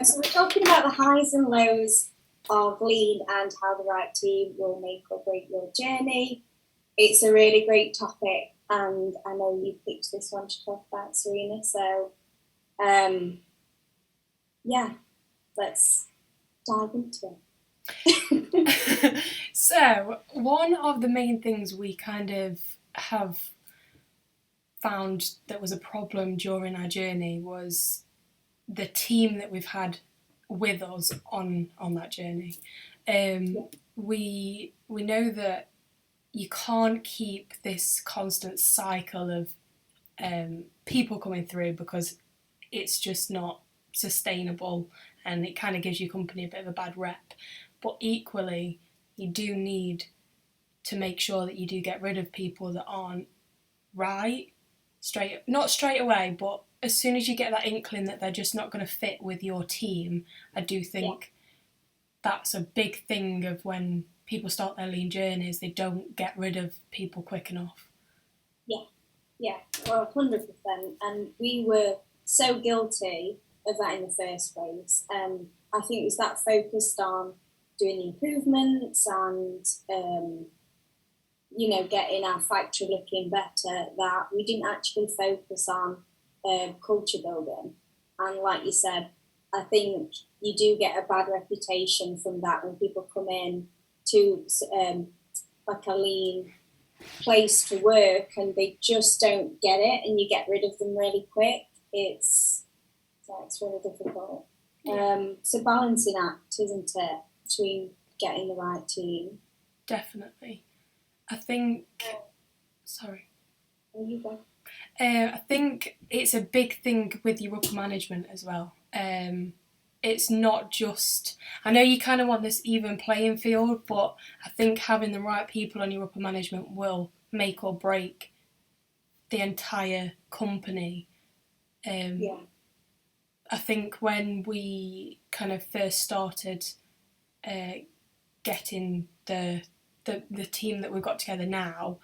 So we're talking about the highs and lows of lean and how the right team will make or break your journey. It's a really great topic, and I know you picked this one to talk about, Serena. So, yeah, let's dive into it. So, one of the main things we kind of have found that was a problem during our journey was the team that we've had with us on that journey. We know that you can't keep this constant cycle of people coming through because it's just not sustainable, and it kind of gives your company a bit of a bad rep. But equally, you do need to make sure that you do get rid of people that aren't right, not straight away, but as soon as you get that inkling that they're just not going to fit with your team. I do think that's a big thing of when people start their lean journeys, they don't get rid of people quick enough. Yeah, well, 100%. And we were so guilty of that in the first place. I think it was that focused on doing improvements and getting our factory looking better, that we didn't actually focus on culture building. And like you said, I think you do get a bad reputation from that when people come in to like a lean place to work and they just don't get it, and you get rid of them really quick. It's really difficult. So balancing act, isn't it, between getting the right team? Definitely. I think. Sorry. There you go. I think it's a big thing with your upper management as well. It's not just. I know you kind of want this even playing field, but I think having the right people on your upper management will make or break the entire company. I think when we kind of first started getting the team that we've got together now,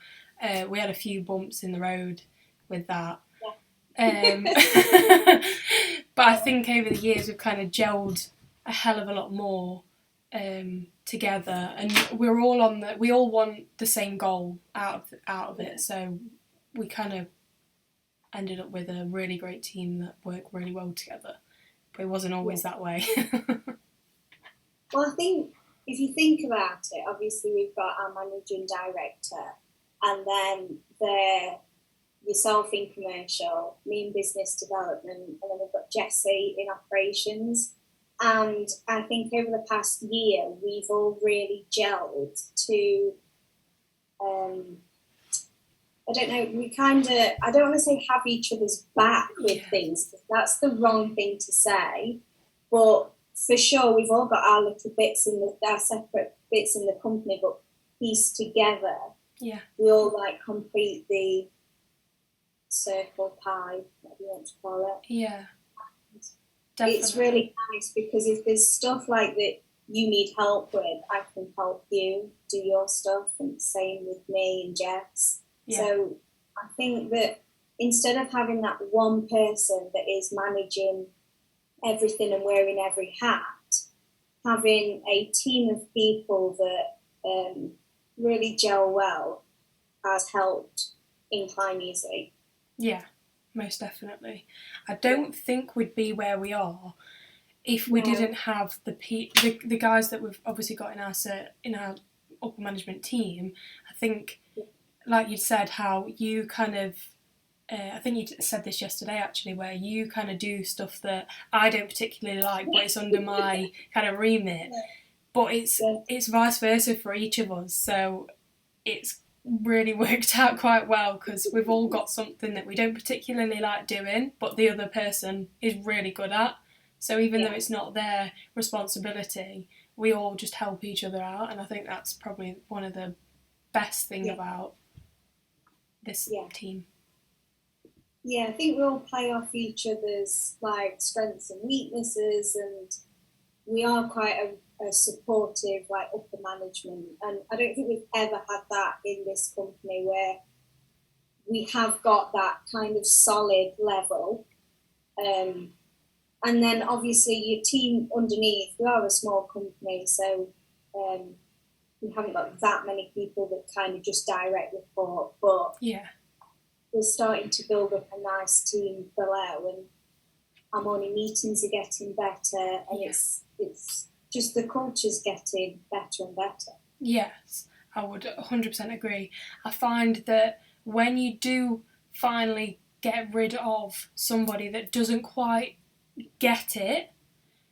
we had a few bumps in the road with that. But I think over the years we've kind of gelled a hell of a lot more together, and we all want the same goal out of it. So we kind of ended up with a really great team that worked really well together. But it wasn't always that way. Well, I think if you think about it, obviously we've got our managing director, and then yourself in commercial, me in business development, and then we've got Jessie in operations. And I think over the past year, we've all really gelled to, I don't know, I don't want to say have each other's back with things, because that's the wrong thing to say. But for sure, we've all got our little bits our separate bits in the company, but pieced together. Yeah. We all complete the circle pie, whatever you want to call it. Yeah. Definitely. It's really nice because if there's stuff like that you need help with, I can help you do your stuff, and same with me and Jess. Yeah. So I think that instead of having that one person that is managing everything and wearing every hat, having a team of people that really gel well has helped in Klime-Ezee. Yeah, most definitely. I don't think we'd be where we are if we didn't have the guys that we've obviously got in our upper management team. I think, like you said, how you kind of, I think you said this yesterday actually, where you kind of do stuff that I don't particularly like, but it's under my kind of remit. But it's vice versa for each of us, so it's really worked out quite well because we've all got something that we don't particularly like doing, but the other person is really good at. So even though it's not their responsibility, we all just help each other out, and I think that's probably one of the best things about this team. Yeah, I think we all play off each other's strengths and weaknesses, and we are quite a supportive upper management, and I don't think we've ever had that in this company where we have got that kind of solid level. And then obviously your team underneath, we are a small company, so we haven't got that many people that kind of just direct report, but yeah, we're starting to build up a nice team below, and our morning meetings are getting better, and it's just the culture's getting better and better. yes, I would 100% agree. I find that when you do finally get rid of somebody that doesn't quite get it,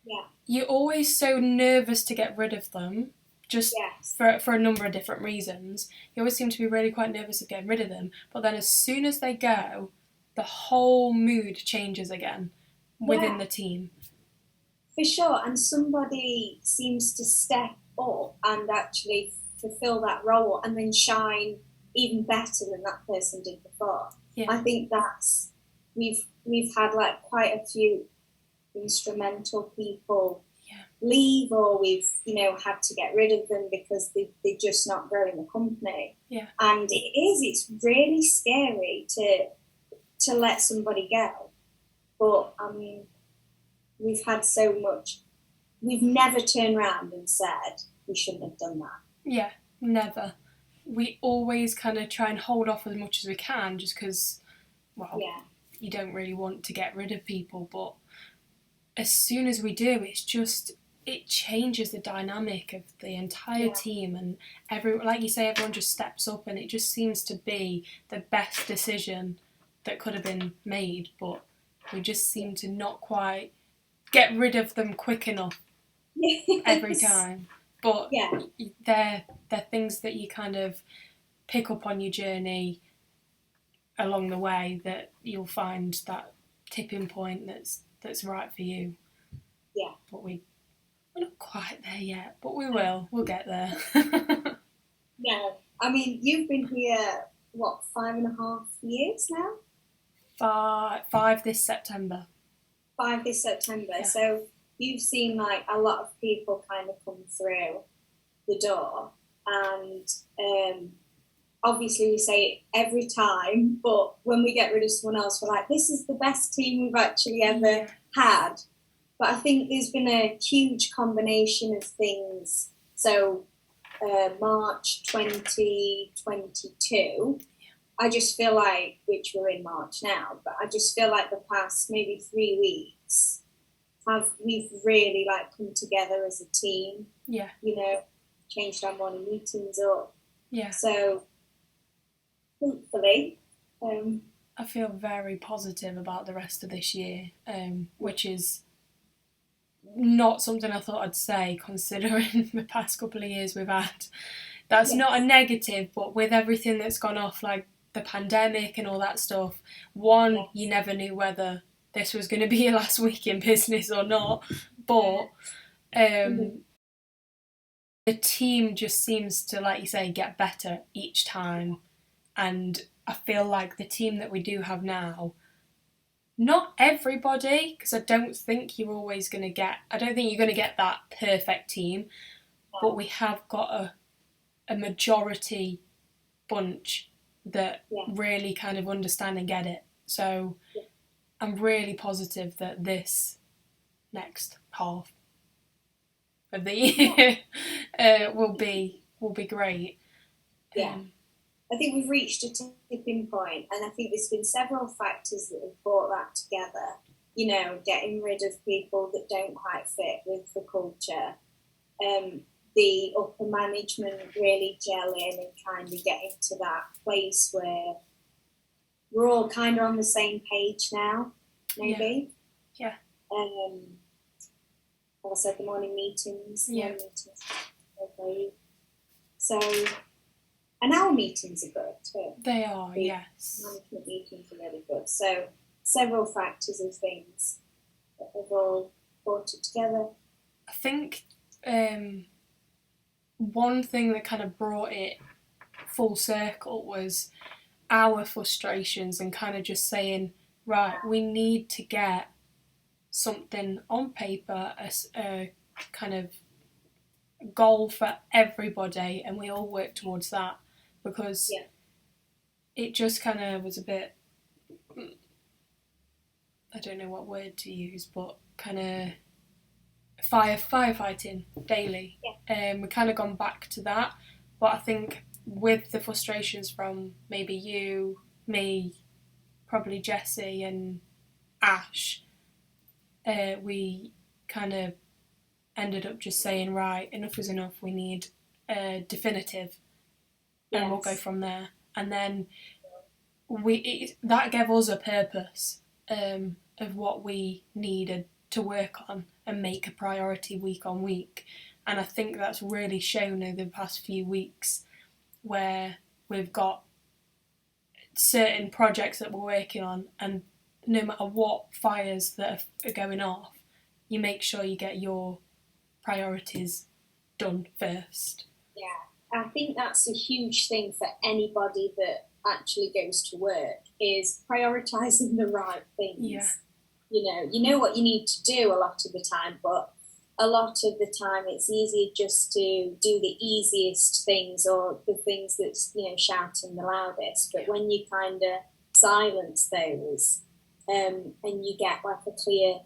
Yeah. you're always so nervous to get rid of them, just Yes. for a number of different reasons. You always seem to be really quite nervous of getting rid of them, but then as soon as they go, the whole mood changes again within Yeah. the team. For sure, and somebody seems to step up and actually fulfill that role and then shine even better than that person did before. Yeah. I think that's we've had like quite a few instrumental people leave, or we've had to get rid of them because they're just not growing the company. Yeah. And it's really scary to let somebody go. But I mean, we've had so much. We've never turned around and said we shouldn't have done that. Yeah, never. We always kind of try and hold off as much as we can, just because, well, you don't really want to get rid of people, but as soon as we do, it changes the dynamic of the entire team, and like you say, everyone just steps up, and it just seems to be the best decision that could have been made, but we just seem to not quite get rid of them quick enough every time. But they're things that you kind of pick up on your journey along the way, that you'll find that tipping point that's right for you. Yeah. But we're not quite there yet, but we will. We'll get there. Yeah. I mean, you've been here, what, 5.5 years now? 5 this September. 5 this September. Yeah. So you've seen like a lot of people kind of come through the door, and obviously we say it every time, but when we get rid of someone else, we're like, this is the best team we've actually ever had. But I think there's been a huge combination of things. So March 2022, I just feel like, which we're in March now, but I just feel like the past maybe 3 weeks we've really like come together as a team. Yeah. Changed our morning meetings up. Yeah. So hopefully, I feel very positive about the rest of this year, which is not something I thought I'd say, considering the past couple of years we've had. That's not a negative, but with everything that's gone off, like the pandemic and all that stuff, you never knew whether this was going to be your last week in business or not, but the team just seems to, like you say, get better each time, and I feel like the team that we do have now, not everybody, because I don't think you're always going to get, I don't think you're going to get that perfect team, but we have got a majority bunch that really kind of understand and get it. So I'm really positive that this next half of the year will be great. Yeah. I think we've reached a tipping point, and I think there's been several factors that have brought that together. Getting rid of people that don't quite fit with the culture, the upper management really gelling and kind of getting to that place where we're all kind of on the same page now, maybe. Yeah. Like I said, the morning meetings. Okay. So. And our meetings are good too. They are, yes. Management meetings are really good. So several factors of things that have all brought it together. I think one thing that kind of brought it full circle was our frustrations, and kind of just saying, right, we need to get something on paper, a kind of goal for everybody, and we all work towards that, because it just kind of was a bit, I don't know what word to use, but kind of firefighting daily. We've kind of gone back to that, but I think with the frustrations from maybe you, me, probably Jessie and Ash, we kind of ended up just saying, right, enough is enough, we need a definitive, and we'll go from there. And then that gave us a purpose of what we needed to work on and make a priority week on week. And I think that's really shown over the past few weeks, where we've got certain projects that we're working on, and no matter what fires that are going off, you make sure you get your priorities done first. Yeah, I think that's a huge thing for anybody that actually goes to work, is prioritising the right things. Yeah. You know what you need to do a lot of the time, but a lot of the time it's easier just to do the easiest things, or the things that's, shouting the loudest. But when you kind of silence those, and you get like a clear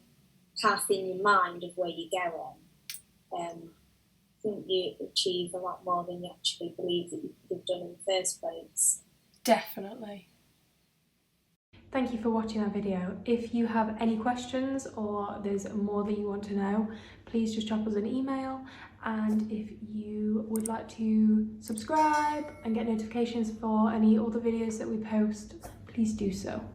path in your mind of where you're going, I think you achieve a lot more than you actually believe that you could have done in the first place. Definitely. Thank you for watching our video. If you have any questions or there's more that you want to know, please just drop us an email. And if you would like to subscribe and get notifications for any other videos that we post, please do so.